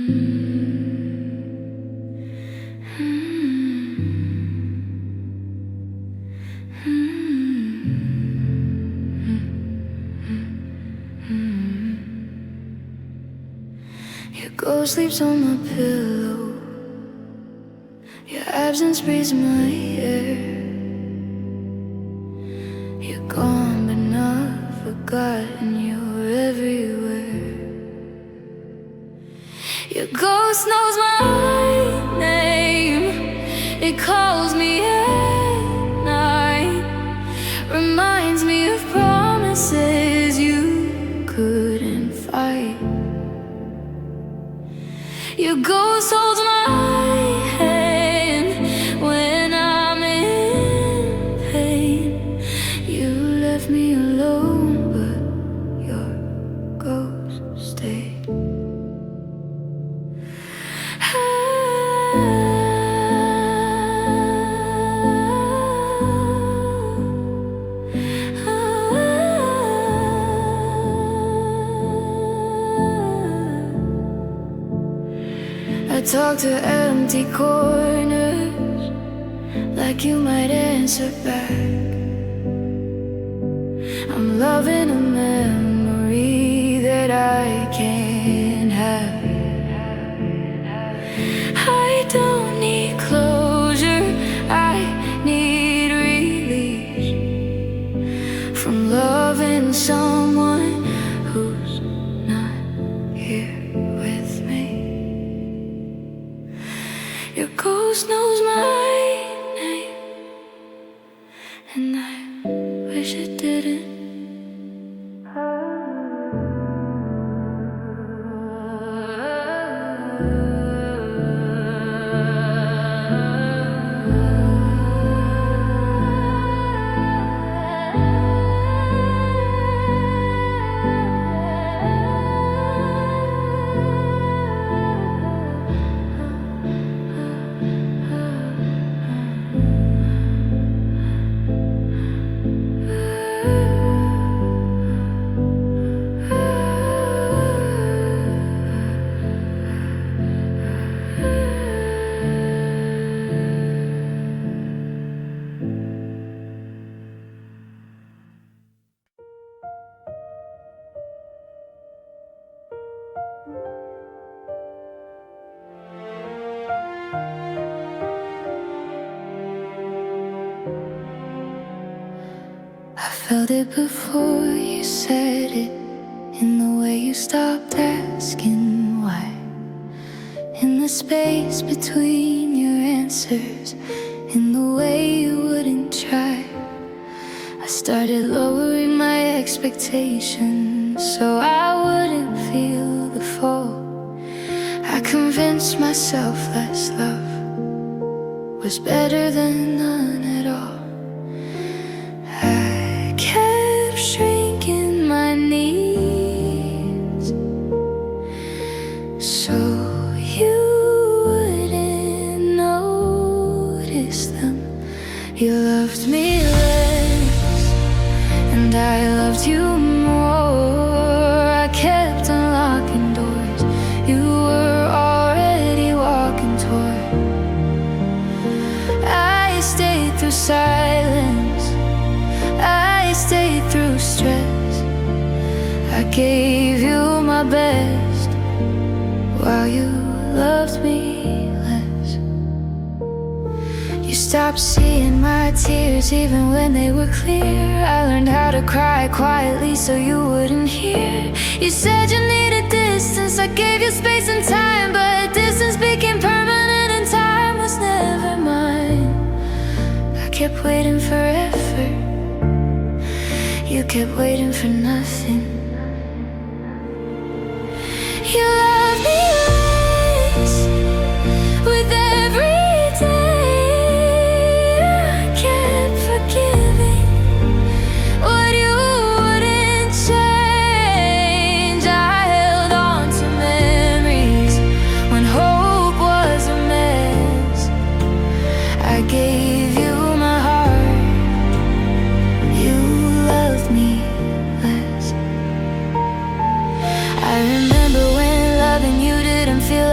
Your ghost sleeps on my pillow. Your absence breathes my air. You're gone but not forgotten. You're everywhere. Your ghost knows my name. It calls me at night. Reminds me of promises you couldn't fight. Your ghost holds my hand when I'm in pain. You left me alone, but your ghost stayed. I talk to empty corners, like you might answer back. I'm loving a memory that I can't have. I don't need closure, I need release from loving someone who's not here with me. Your ghost knows my name, and I wish it didn't. I felt it before you said it, in the way you stopped asking why, in the space between your answers, in the way you wouldn't try. I started lowering my expectations so I wouldn't feel the fall. I convinced myself less love was better than none at all. Shrinking my needs so you wouldn't notice them. You loved me less, and I loved you more. I kept unlocking doors you were already walking toward. I stayed through silence, I stayed through stress. I gave you my best while you loved me less. You stopped seeing my tears even when they were clear. I learned how to cry quietly so you wouldn't hear. You said you needed distance, I gave you space and time, but distance became permanent and time was never mine. I kept waiting for effort, you kept waiting for nothing. You love me less with every day. I kept forgiving what you wouldn't change. I held on to memories when hope was a mess. I gave you my heart, you loved me less. I remember when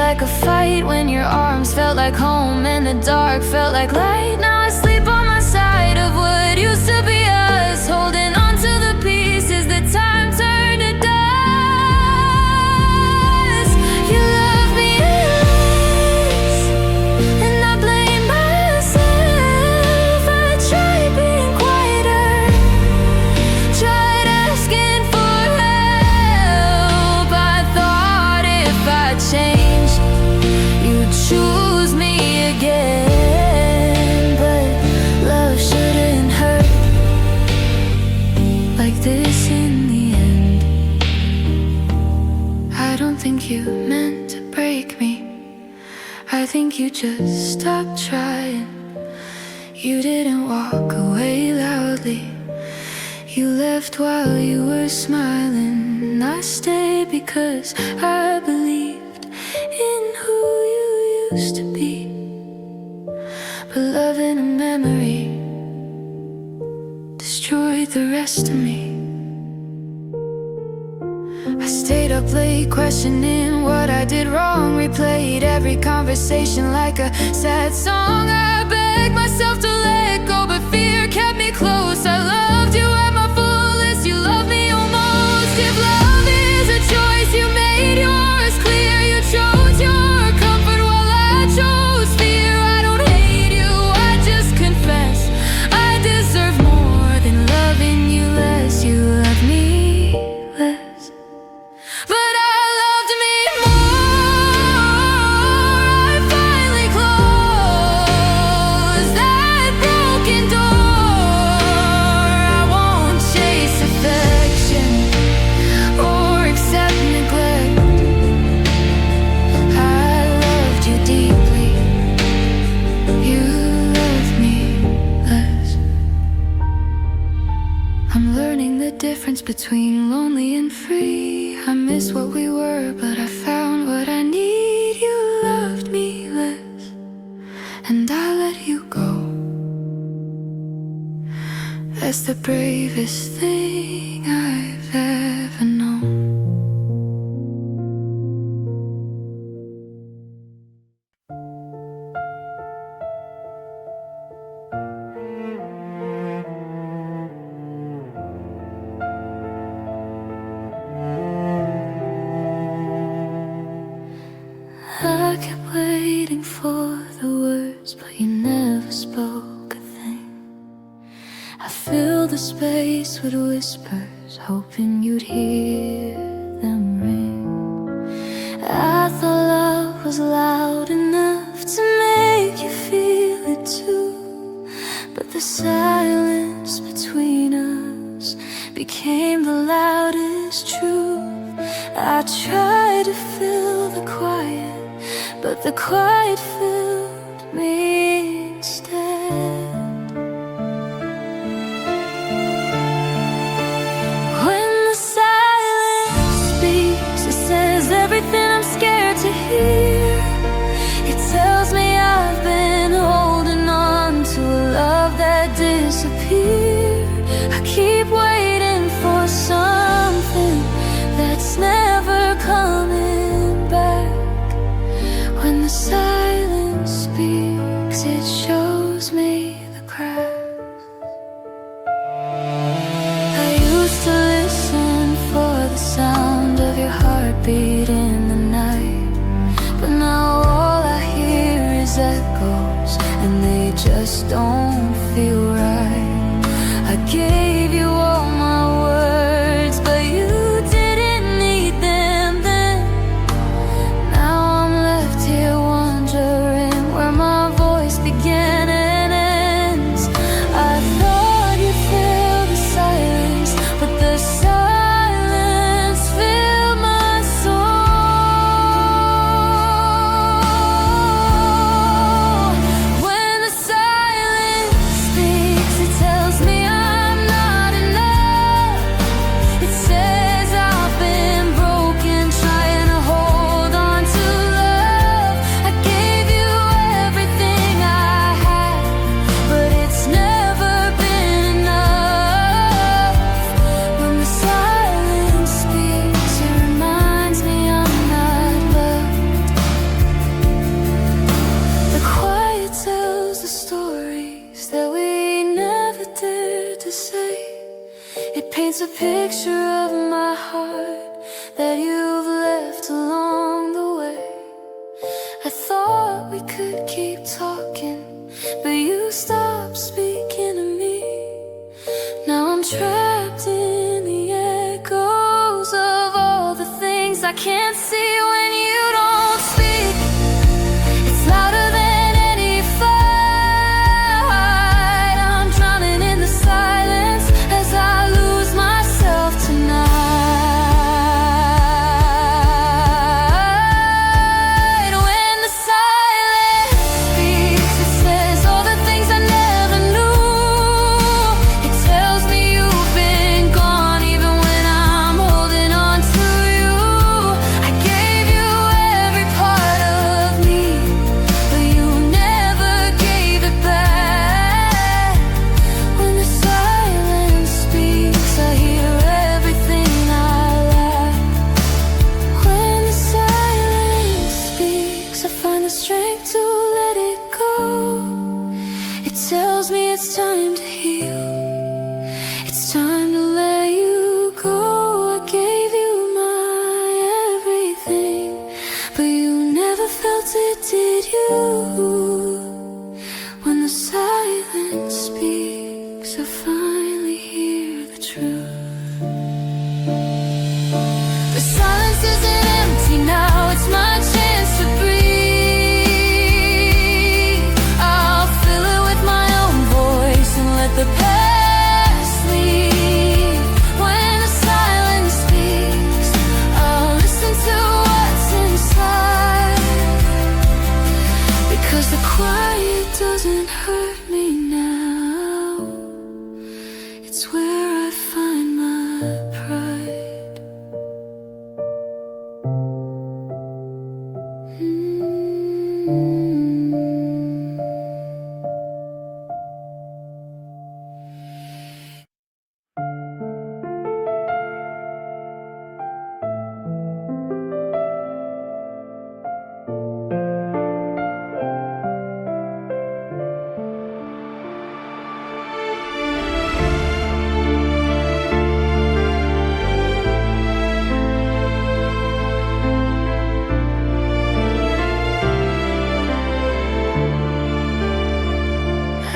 like a fight when your arms felt like home and the dark felt like light. Now I sleep on my side of what used to be us, holding on to the pieces that time turned to dust. You love me endless, and I blame myself. I tried being quieter, tried asking for help. I thought if I changed, you'd choose me again. But love shouldn't hurt like this in the end. I don't think you meant to break me, I think you just stopped trying. You didn't walk away loudly, you left while you were smiling. I stayed because I believed in who you used to be. But love in a memory destroyed the rest of me. I stayed up late questioning what I did wrong, replayed every conversation like a sad song. I begged myself to let go, but fear kept me close. I loved you at my fullest, you loved me almost. If love is a choice, you made yours clear. You chose your comfort while I chose fear. I don't hate you, I just confess I deserve more than loving you less. You love me less, but I loved me more. I finally closed that broken door. I won't chase affection or accept neglect. I loved you deeply, you loved me less. I'm learning the difference between lonely and free. I miss what we were, but I found what I need. You loved me less, and I let you go. That's the bravest thing I've ever known. I kept waiting for the words, but you never spoke a thing. I filled the space with whispers, hoping you'd hear them ring. I thought love was loud enough to make you feel it too, but the silence between us became the loudest truth. I tried to fill the quiet, but the quiet filled me instead. When the silence speaks, it says everything I'm scared to hear. It tells me I've been holding on to a love that disappeared. I keep waiting for something that's never coming back. When the silence speaks, when you don't speak. It's louder than any fight. I'm drowning in the silence as I lose myself tonight. When the silence speaks, it says all the things I never knew. It tells me you've been gone even when I'm holding on to you. I gave you every part of me, but you never gave it back. When the silence speaks, I hear everything I lack. When the silence speaks, I find the strength to let it go. It tells me it's time to heal. It's time to let you go. I gave you my everything, but you never felt it, did you? When the silence speaks, I finally hear the truth. The silence isn't empty now, it's my chance to breathe. I'll fill it with my own voice and let the past leave. When the silence speaks, I'll listen to what's inside, because the quiet doesn't hurt me now. It's where I find my pride.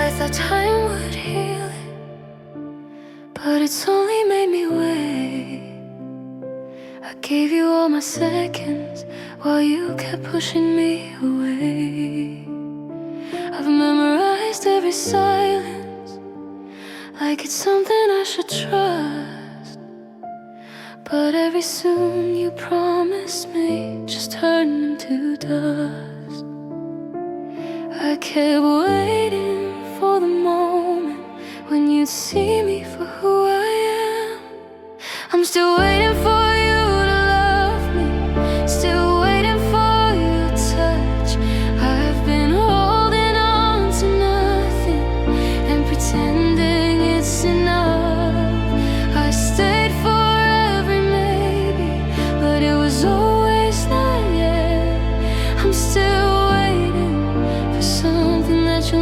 I thought time would heal it, but it's only made me wait. I gave you all my seconds while you kept pushing me away. I've memorized every silence like it's something I should trust, but every soon you promised me just turn them to dust. I kept waiting for the moment when you'd see me for who I am. I'm still waiting for you to love me, still waiting for your touch. I've been holding on to nothing and pretending it's enough. I stayed for every maybe, but it was always not yet. I'm still waiting for something that you'll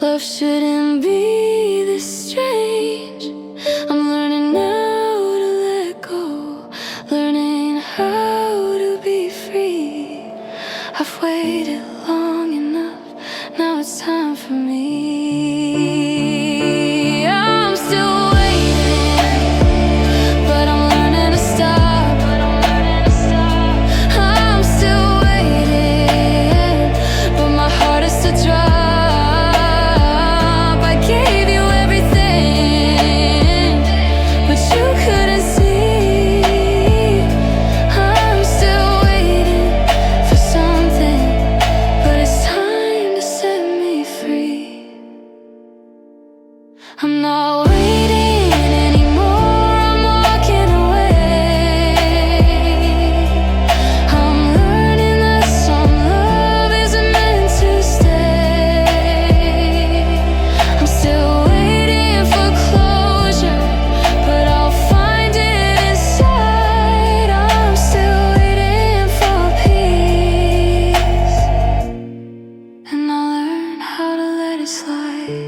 Love shouldn't be this strange. I'm learning now to let go, learning how to be free. I've waited long enough, now it's time for me. I'm still waiting, but I'm learning to stop. I'm still waiting, but my heart is to drop. I gave you everything, but you couldn't see. I'm still waiting for something, but it's time to set me free. I'm not waiting anymore, I'm walking away. I'm learning that some love isn't meant to stay. I'm still waiting for closure, but I'll find it inside. I'm still waiting for peace, and I'll learn how to let it slide.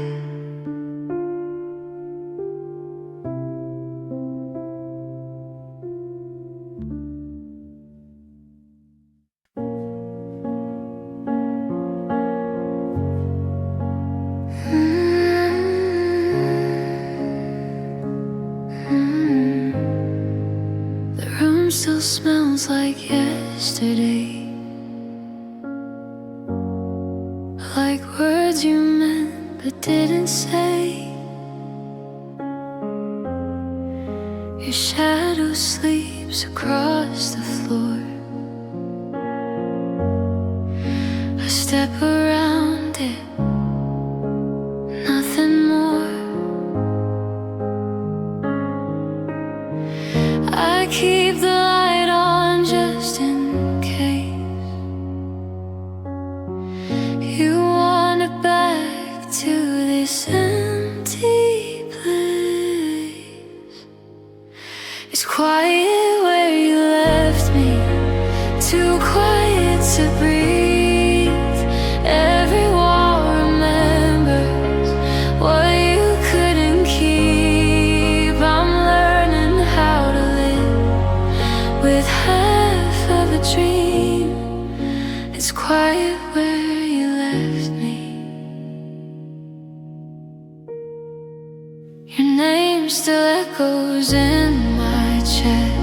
The room still smells like yesterday, like words you meant but didn't say. Your shadow sleeps across the floor. I step around it, nothing more. I keep the light on just in case you wander back to this empty place. It's quiet where you left me, too quiet to breathe. Every wall remembers what you couldn't keep. I'm learning how to live with half of a dream. It's quiet where you left me. Your name still echoes in my chest,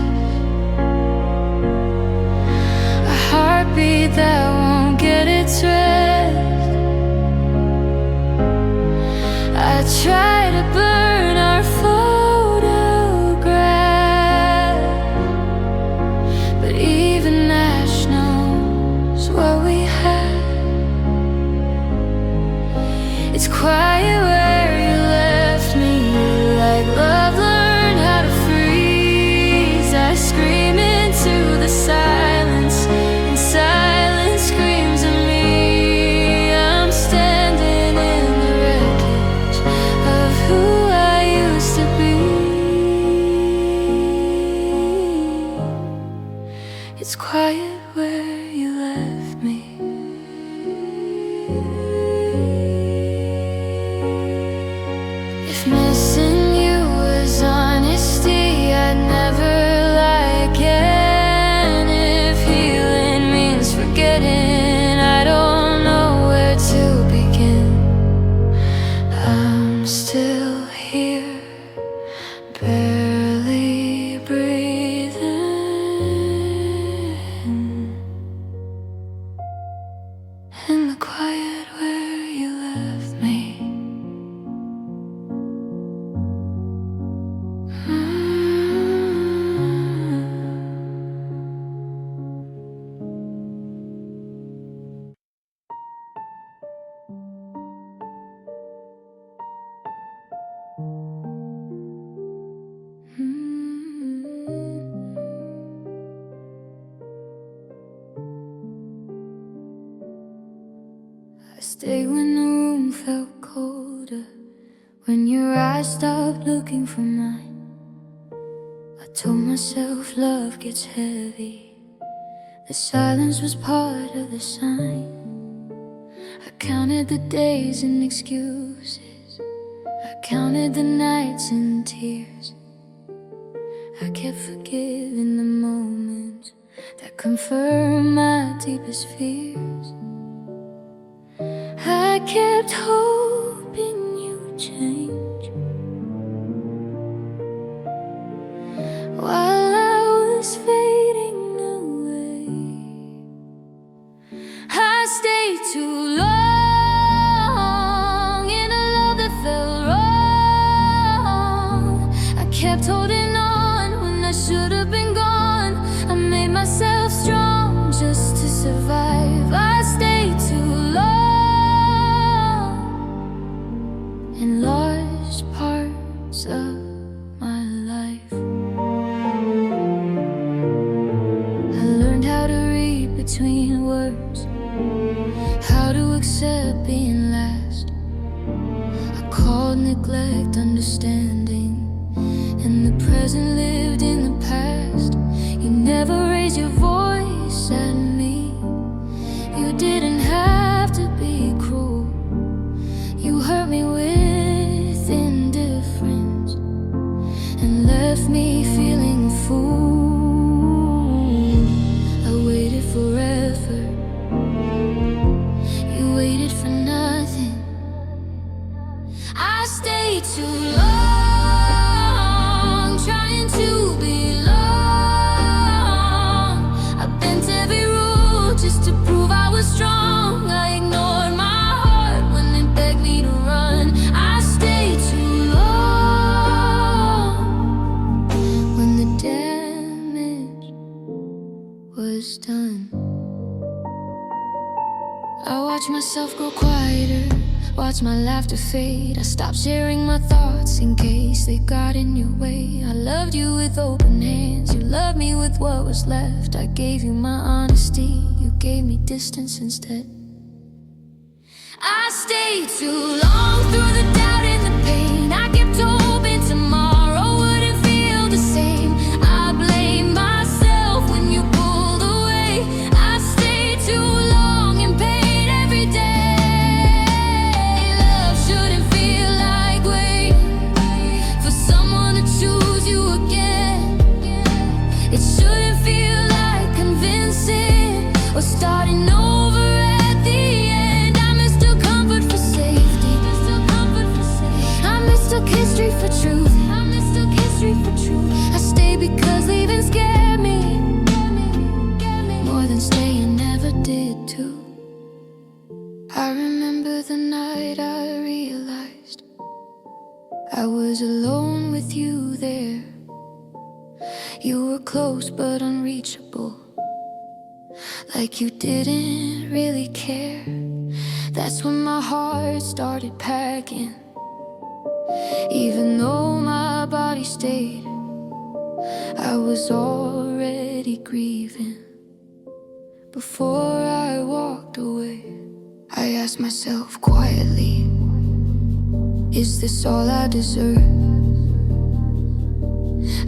a heartbeat that won't get its rest. I try to burn our photograph, but even ash knows what we had. It's quiet where you left me, like love learned how to freeze. I scream into the silence, and silence screams at me. I'm standing in the wreckage of who I used to be. It's quiet where you left me. If missing you was honesty, I'd never lie again. If healing means forgetting, I don't know where to begin. I'm still here, barely breathing, in the quiet where you left me. I stayed when the room felt colder, when your eyes stopped looking for mine. I told myself love gets heavy, the silence was part of the sign. I counted the days and excuses, I counted the nights and tears. I kept forgiving the moments that confirmed my deepest fears. I kept hoping you'd change while I was fading away. I stayed too long in a love that felt wrong. I kept holding on when I should have been gone. I made myself strong just to survive. I stayed too long in large parts of my life. I learned how to read between words, how to accept being last. I called neglect understanding, and the present lived in the past. You never raised your voice at me. You didn't have to be cruel. You hurt me with indifference and left me feeling a fool. I waited forever, you waited for nothing. I stayed too long, trying to belong. I bent every rule just to prove I was strong. I ignored my heart when it begged me to run. I stayed too long when the damage was done. I watched myself grow quieter, watched my laughter fade. I stopped sharing my thoughts in case they got in your way. I loved you with open hands, you loved me with what was left. I gave you my honesty, you gave me distance instead. I stayed too long through the doubt and the pain. I kept hoping tomorrow wouldn't feel the same. I blamed myself when you pulled away. I stayed too long in pain every day. Love shouldn't feel like waiting for someone to choose you again. It shouldn't feel like convincing or starting over at the end. I mistook comfort for safety, I mistook history for truth, I mistook history for truth. I stayed because leaving scared me more than staying never did too. I remember the night I realized I was alone with you there. You were close but unreachable, like you didn't really care. That's when my heart started packing. Even though my body stayed, I was already grieving. Before I walked away, I asked myself quietly, is this all I deserve?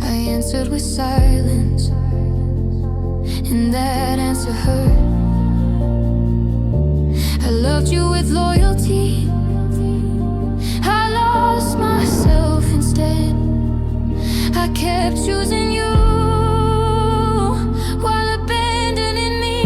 I answered with silence, and that answer hurt. I loved you with loyalty, I lost myself instead. I kept choosing you while abandoning me.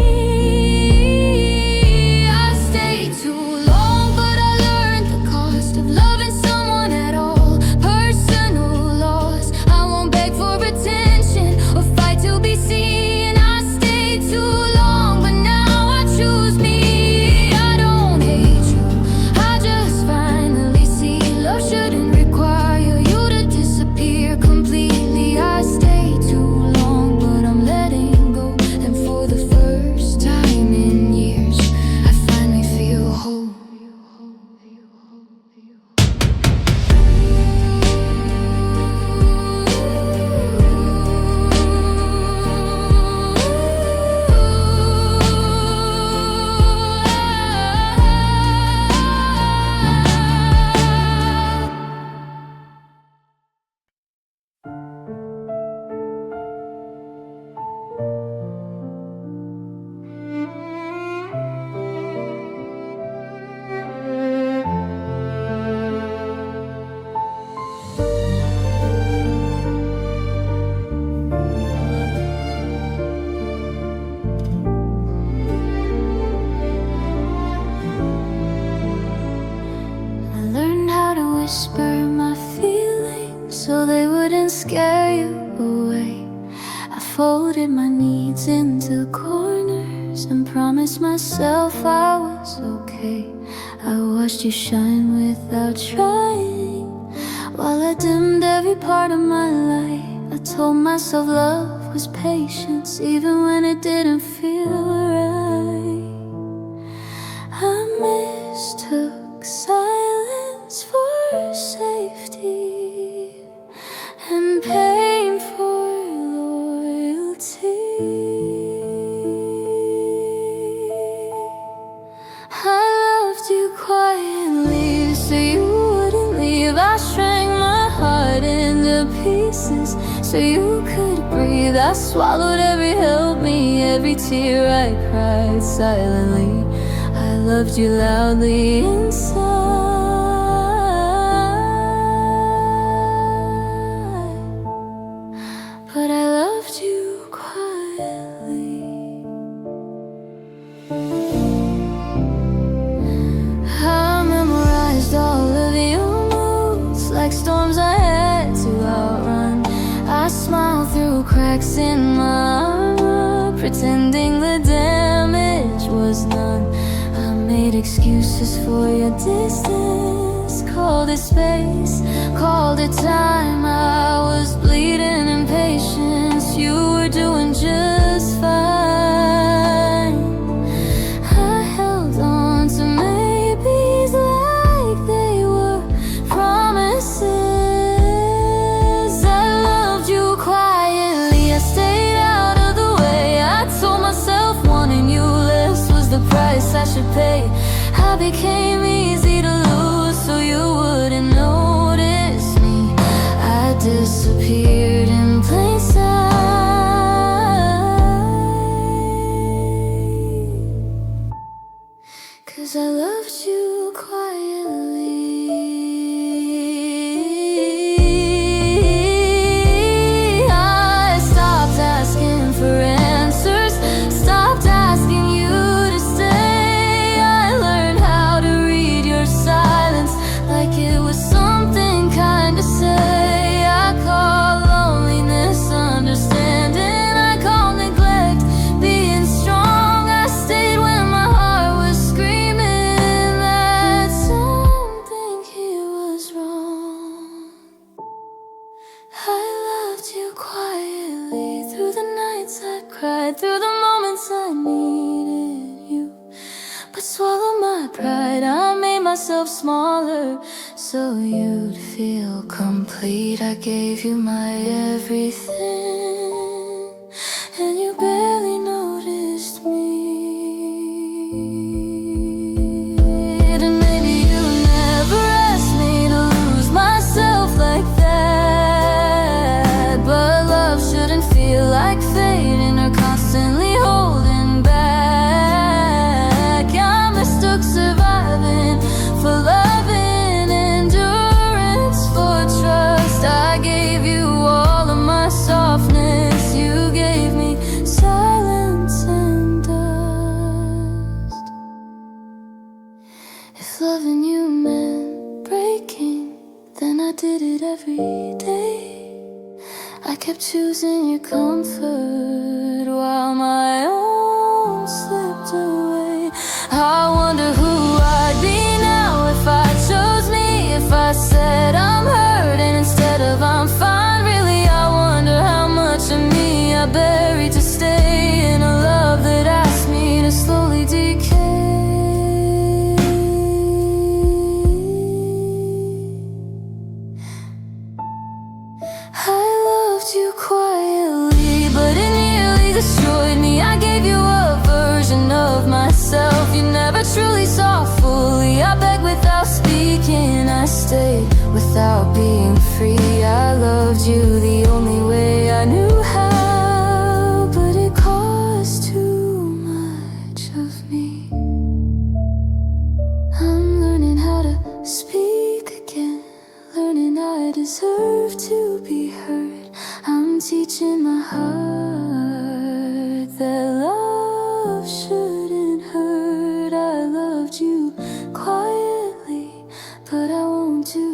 I stayed too long, but I learned the cost of loving someone at all. Personal loss, I won't beg for attention or fight to be seen. I stayed too long, but now I choose me. I don't hate you, I just finally see love shouldn't require you to disappear completely. I stayed whisper my feelings so they wouldn't scare you away. I folded my needs into corners and promised myself I was okay. I watched you shine without trying, while I dimmed every part of my light. I told myself love was patience, even when it didn't feel right. I mistook silence for safety and pain for loyalty. I loved you quietly so you wouldn't leave. I shrank my heart into pieces so you could breathe. I swallowed every help me, every tear I cried silently. I loved you loudly inside, but I loved you quietly. I memorized all of your moods like storms I had to outrun. I smiled through cracks in my armor, pretending the damage was none. I made excuses for your distance, called it space, called it time. I was bleeding in patience, you were doing just fine. I held on to maybes like they were promises. I loved you quietly, I stayed out of the way. I told myself wanting you less was the price I should pay. I became easy to lose so you wouldn't notice me. I disappeared in plain sight, 'cause I loved you quietly. I stopped asking for answers, stopped asking you to stay. I learned how to read your silence like it was something kind to say. I call loneliness understanding, I call neglect being strong. I stayed when my heart was screaming that something here was wrong. I loved you quietly through the nights I cried, through the moments I needed you, but swallowed my pride. I made myself smaller so you'd feel complete. I gave you my everything, and you barely noticed me. And maybe you never asked me to lose myself like that, but love shouldn't feel like fading or constantly holding back. I mistook surviving for loving, endurance for trust. I gave you all of my softness, you gave me silence and dust. If loving you meant breaking, then I did it every day. I kept choosing your comfort while my own slipped away. I wonder who I'd be now if I chose me, if I said I'm hurting instead of I'm fine. Really, I wonder how much of me I buried to stay in a love that asked me to slowly decay. I loved you quietly, but it nearly destroyed me. I gave you a version of myself you never truly saw fully. I begged without speaking, I stayed without being free. I loved you the only way I knew how, but it cost too much of me. I'm learning how to speak again, learning I deserve to be heard. I'm teaching my heart that love shouldn't hurt. I loved you quietly, but I won't do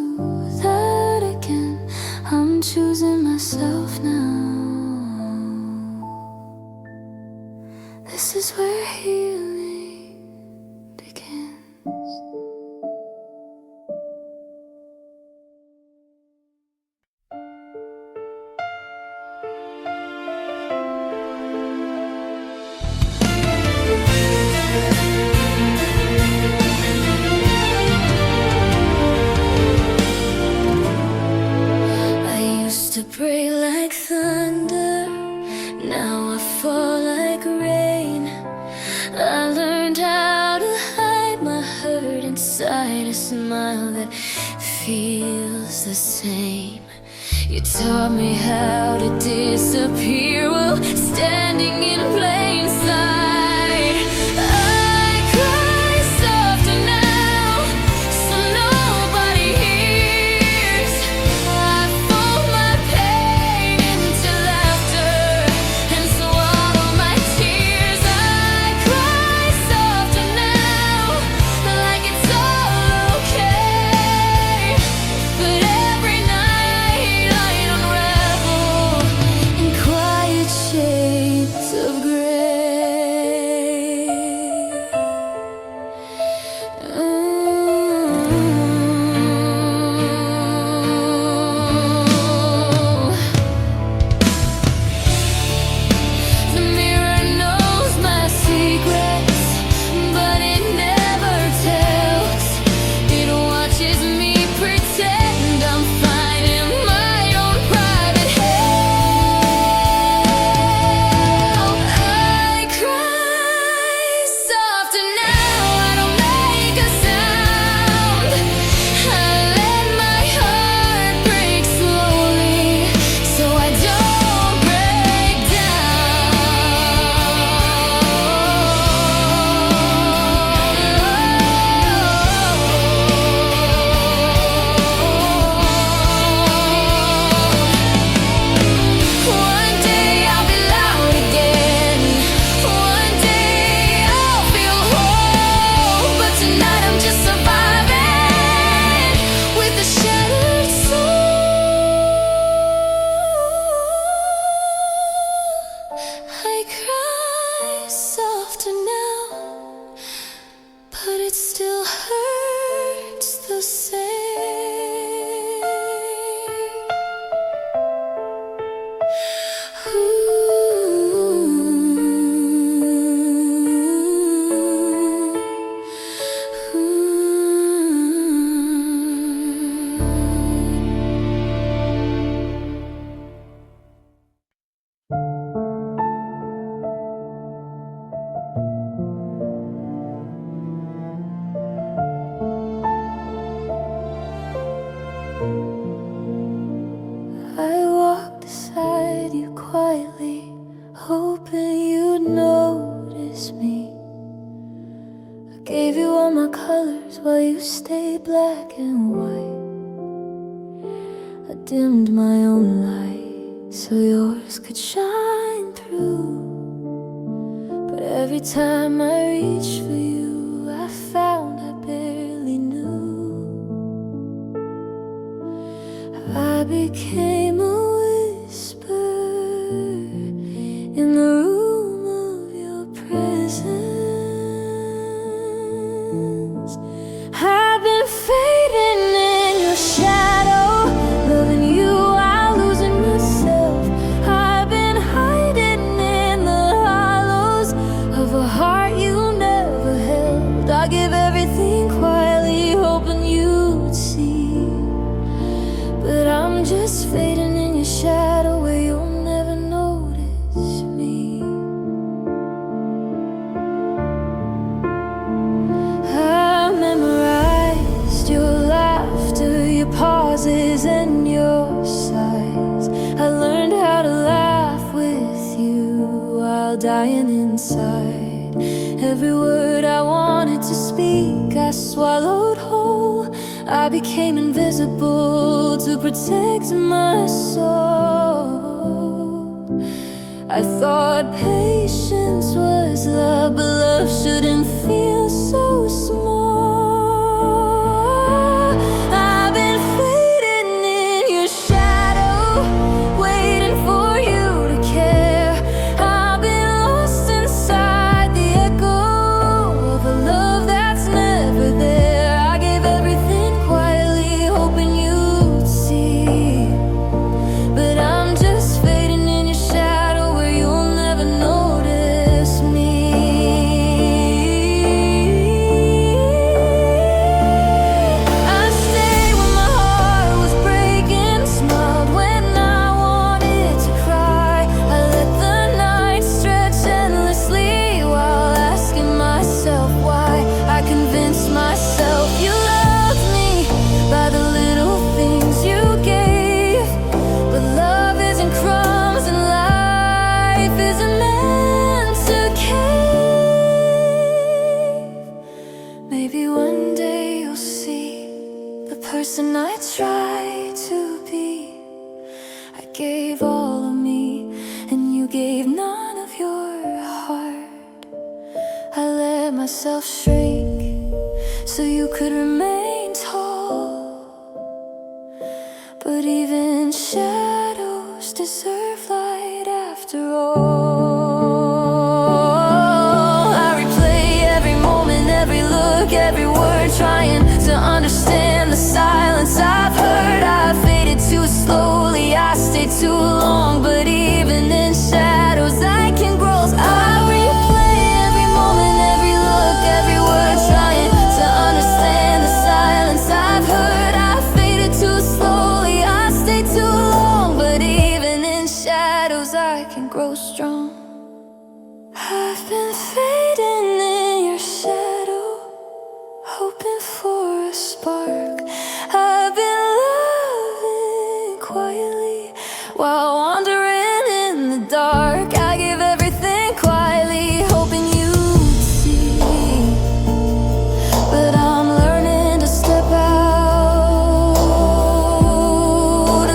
choosing myself now. This is where healing begins. To pray like thunder, now I fall like rain. I learned how to hide my hurt inside a smile that feels the same. You taught me how to disappear while standing in plain sight. I cry softer now, so nobody hears. I fold my pain into laughter and swallow my tears. I cry softer now, like it's all okay. But every night I unravel in quiet shades of gray. The mirror knows my secrets, but it never tells. It watches me pretend I'm fine in my own private hell. I cry softer now, I don't make a sound. I let my heart break slowly, so I don't break One day I'll be loud again. One day I'll feel whole. But tonight I'm just surviving with a shattered soul. I cry softer now, but it still hurts the same. I walked beside you quietly, hoping you'd notice me. I gave you all my colors while you stayed black and white. I dimmed my own light so yours could shine through. But every time I reached for you, I found I barely knew. I became a whisper in the room of your presence. I've been fading in your shadow, loving you while losing myself. I've been hiding in the hollows of a heart you never held. I give everything quietly, hoping you'd see. But I'm just fading in your shadow where you'll never notice me. I memorized your laughter, your pauses and your sighs. I learned how to laugh with you while dying inside. Every word I wanted to speak, I swallowed whole. I became invisible to protect my soul. I thought patience was love, but love shouldn't feel so small. I've been fading in your shadow, I tried to be. I gave all of me, and you gave none of your heart. I let myself shrink so you could remain tall. But even shadows deserve light after all. I replay every moment, every look, every word, trying to understand the silence I've heard. I faded too slowly, I stayed too long, but even in shadows I can grow. I replay every moment, every look, every word, trying to understand the silence I've heard. I faded too slowly, I stayed too long, but even in shadows I can grow strong. I've been fading in your shadow, hoping for a spark. I've been loving quietly while wandering in the dark. I give everything quietly, hoping you'd see, but I'm learning to step out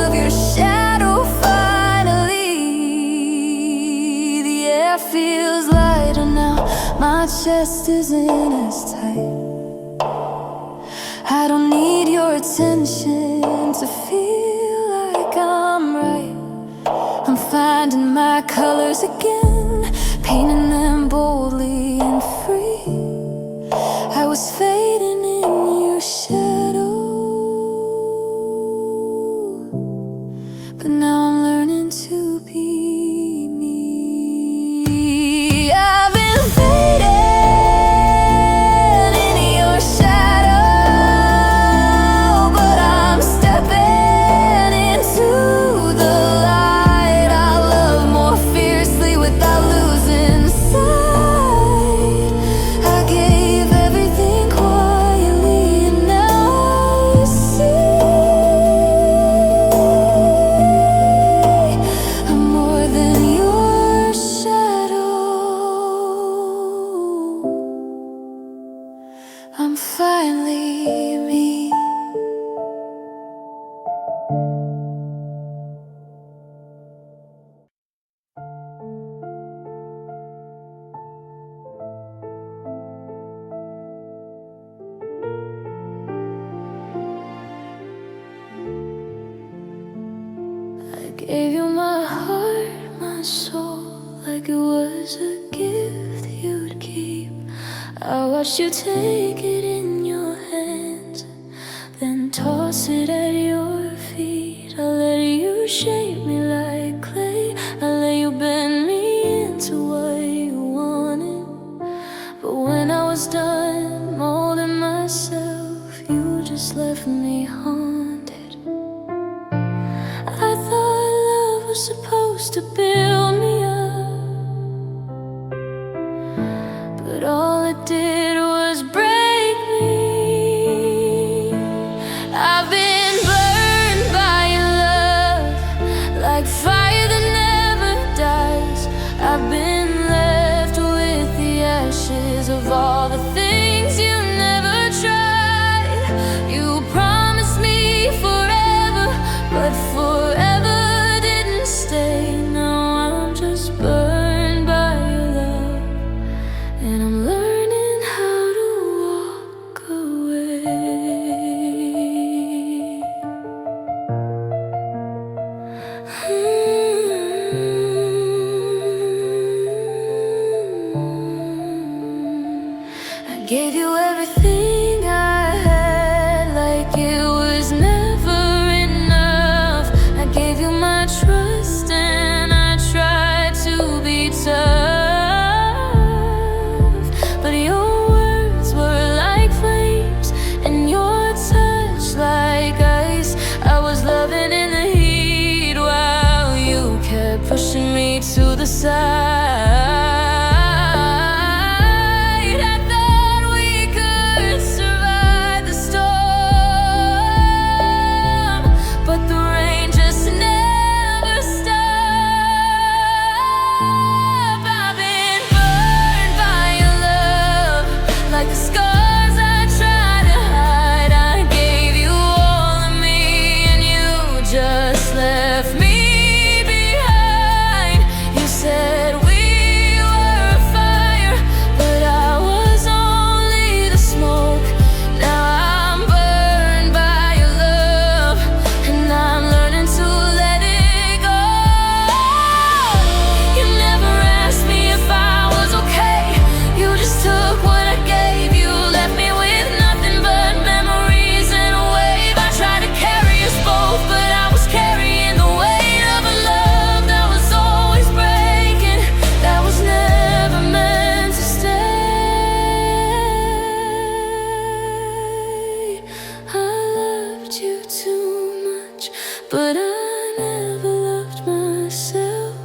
of your shadow finally. The air feels lighter now, my chest isn't as tight. I don't need your attention to feel like I'm right. I'm finding my colors again, painting them boldly and free. I was fading in your shadow, but now I'm learning to be me. I've been fading in your shadow, but I'm stepping into the light. I love more fiercely without losing sight. I gave everything quietly, and now I see I'm more than your shadow. I'm finally me. I gave you my heart, my soul, like it was a gift you'd keep. I watched you take it in your hands, then toss it at your feet. I let you shape me like clay, I let you bend me into what you wanted. But when I was done molding myself, you just left me haunted. I thought love was supposed to build me up, but all it did was break me. I've been burned by your love, like fire that never dies. I've been left with the ashes of all the things you never tried. You promised me forever, but forever didn't stay. Now I'm just burned by your love, and I'm learning how to walk away. I gave you everything I had, like it was never enough. I gave you my trust, and I tried to be tough, but your words were like flames, and your touch like ice. I was loving in the heat while you kept pushing me to the side. I thought we could survive the storm, but the rain just never stopped. I've been burned by your love, like the scars I tried to hide. I gave you all of me, too much, but I never loved myself.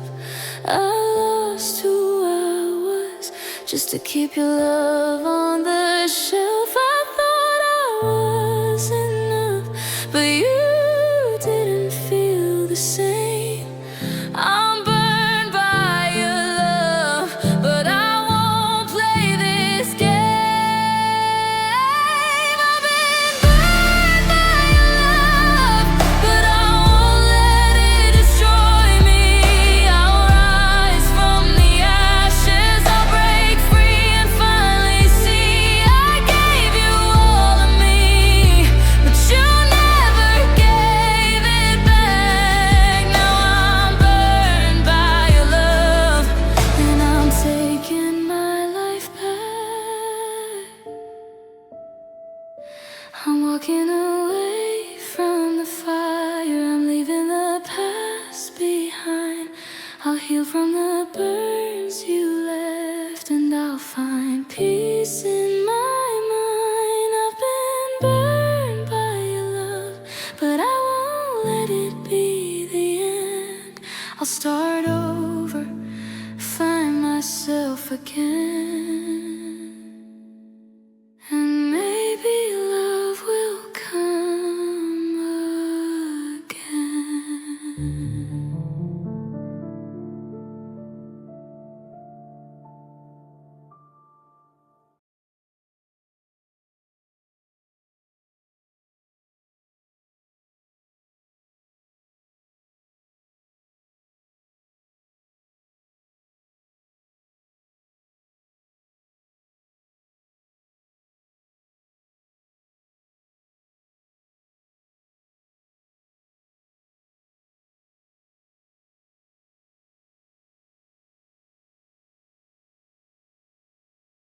I lost who I was just to keep your love on the shelf. I thought I was enough, but you didn't feel the same. I'm burned by your love, but I won't play this game. I've been burned by your love, but I won't let it destroy me. I'll rise from the ashes, I'll break free and finally see I gave you all of me, but you never gave it back. Now I'm burned by your love, and I'm taking my life back. I'm walking away from the fire, I'm leaving the past behind. I'll heal from the burns you left, and I'll find peace in my mind. I've been burned by your love, but I won't let it be the end. I'll start over, find myself again.